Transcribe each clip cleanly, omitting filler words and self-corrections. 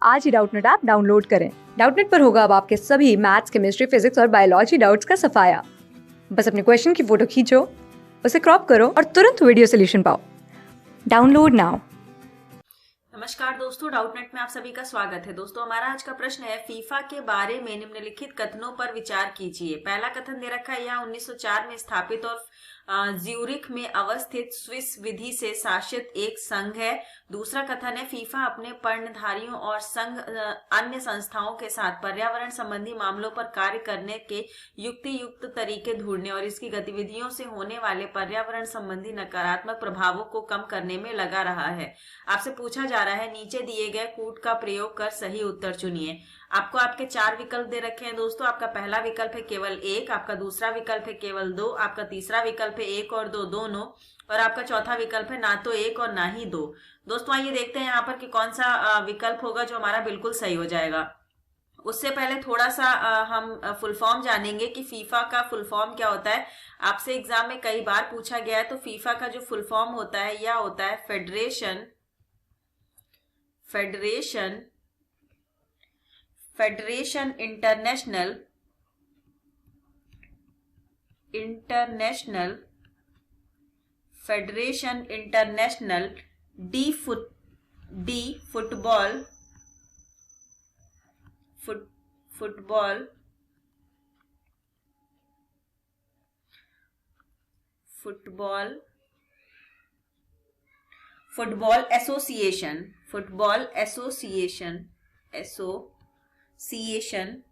आज ही Doubtnut app download करें। Doubtnut पर होगा अब आपके सभी मैथ्स, केमिस्ट्री, फिजिक्स और बायोलॉजी डाउट्स का सफाया। बस अपने क्वेश्चन की फोटो खींचो, उसे क्रॉप करो और तुरंत वीडियो सोल्यूशन पाओ। Download now. नमस्कार दोस्तों, डाउटनेट में आप सभी का स्वागत है। दोस्तों, हमारा आज का प्रश्न है, फीफा के बारे में निम्नलिखित कथनों पर विचार कीजिए। पहला कथन दे रखा है, यह 1904 में स्थापित और ज्यूरिख में अवस्थित स्विस विधि से शासित एक संघ है। दूसरा कथन है, फीफा अपने पर्णधारियों और संघ अन्य संस्थाओं के साथ पर्यावरण संबंधी मामलों पर कार्य करने के युक्ति तरीके ढूंढने और इसकी गतिविधियों से होने वाले पर्यावरण संबंधी नकारात्मक प्रभावों को कम करने में लगा रहा है। आपसे पूछा जा रहा है, नीचे दिए गए कूट का प्रयोग कर सही उत्तर चुनिए। आपको आपके 4 विकल्प दे रखे हैं दोस्तों। आपका पहला विकल्प है केवल 1, आपका दूसरा विकल्प है केवल 2, आपका तीसरा विकल्प है 1 और 2 दोनों, और आपका चौथा विकल्प है ना तो 1 और ना ही 2। दोस्तों, आइए देखते हैं यहाँ पर कि कौन सा विकल्प होगा जो हमारा बिल्कुल सही हो जाएगा। उससे पहले थोड़ा सा हम फुल फॉर्म जानेंगे कि फीफा का फुल फॉर्म क्या होता है। आपसे एग्जाम में कई बार पूछा गया है। तो फीफा का जो फुल फॉर्म होता है यह होता है federation international D football association.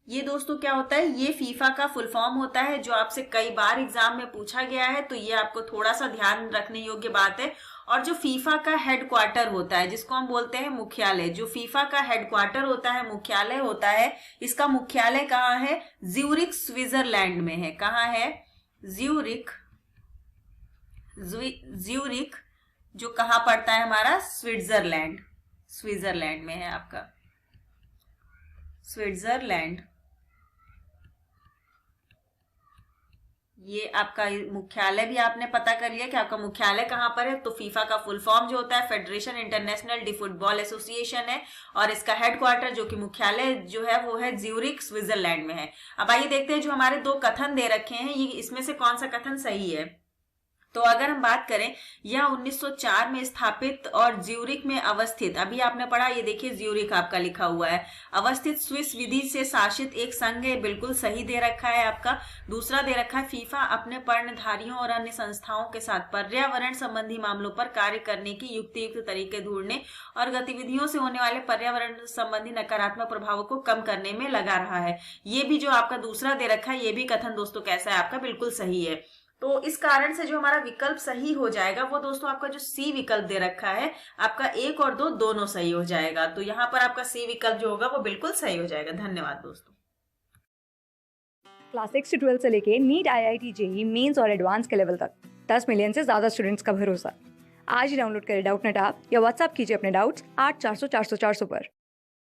ये दोस्तों क्या होता है, ये फीफा का फुल फॉर्म होता है, जो आपसे कई बार एग्जाम में पूछा गया है। तो ये आपको थोड़ा सा ध्यान रखने योग्य बात है। और जो फीफा का हेडक्वार्टर होता है, जिसको हम बोलते हैं मुख्यालय, जो फीफा का हेडक्वार्टर होता है, मुख्यालय होता है, इसका मुख्यालय कहाँ है? ज्यूरिख स्विट्जरलैंड में है। कहाँ है? ज्यूरिख जो कहाँ पड़ता है हमारा? स्विट्जरलैंड में है आपका, स्विट्जरलैंड। ये आपका मुख्यालय भी आपने पता कर लिया कि आपका मुख्यालय कहाँ पर है। तो फीफा का फुल फॉर्म जो होता है federation international D football association है, और इसका हेडक्वार्टर जो कि मुख्यालय जो है वो है ज्यूरिख स्विट्जरलैंड में है। अब आइए देखते हैं, जो हमारे 2 कथन दे रखे हैं, ये इसमें से कौन सा कथन सही है। तो अगर हम बात करें, यह 1904 में स्थापित और ज्यूरिख में अवस्थित, अभी आपने पढ़ा, ये देखिए ज्यूरिख आपका लिखा हुआ है, अवस्थित स्विस विधि से शासित एक संघ है, बिल्कुल सही दे रखा है आपका। दूसरा दे रखा है, फीफा अपने पर्णधारियों और अन्य संस्थाओं के साथ पर्यावरण संबंधी मामलों पर कार्य करने की युक्त तरीके ढूंढने और गतिविधियों से होने वाले पर्यावरण संबंधी नकारात्मक प्रभावों को कम करने में लगा रहा है। ये भी जो आपका दूसरा दे रखा है, ये भी कथन दोस्तों कैसा है आपका? बिल्कुल सही है। तो इस कारण से जो हमारा विकल्प सही हो जाएगा वो दोस्तों आपका जो सी विकल्प दे रखा है, आपका 1 और 2 दोनों सही हो जाएगा। तो यहाँ पर आपका सी विकल्प जो होगा वो बिल्कुल सही हो जाएगा। धन्यवाद दोस्तों। क्लास 6 से 12 से लेके नीट, IIT, JEE मेंस और एडवांस के लेवल तक 10 मिलियन से ज्यादा स्टूडेंट्स का भरोसा। आज ही डाउनलोड करें डाउटनेट ऐप या व्हाट्सएप कीजिए अपने डाउट्स 8400 400 400 पर।